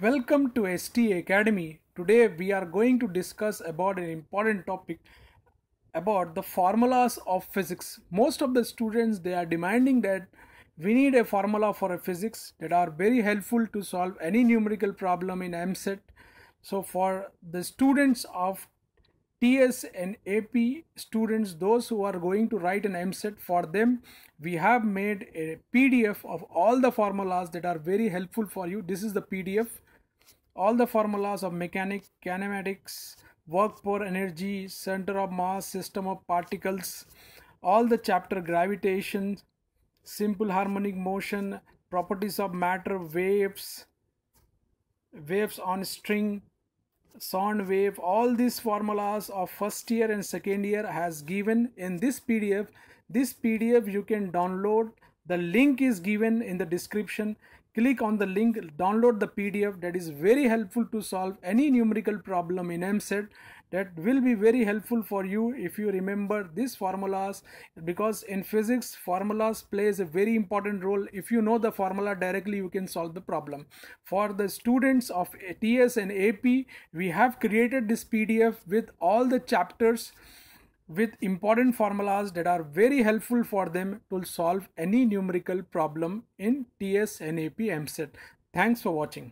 Welcome to ST Academy. Today we are going to discuss about an important topic about the formulas of physics. Most of the students, they are demanding that we need a formula for a physics that are very helpful to solve any numerical problem in Eamcet. So for the students of TS and AP students, those who are going to write an Eamcet, for them we have made a PDF of all the formulas that are very helpful for you. This is the PDF. All the formulas of mechanics, kinematics, work per energy, center of mass, system of particles, all the chapter gravitation, simple harmonic motion, properties of matter, waves on string, sound wave, all these formulas of first year and second year has given in this PDF. This PDF you can download. The link is given in the description. Click on the link, download the PDF. That is very helpful to solve any numerical problem in Eamcet. That will be very helpful for you if you remember these formulas, because in physics formulas plays a very important role. If you know the formula directly, you can solve the problem. For the students of TS and AP, we have created this PDF with all the chapters with important formulas that are very helpful for them to solve any numerical problem in TS and AP Eamcet. Thanks for watching.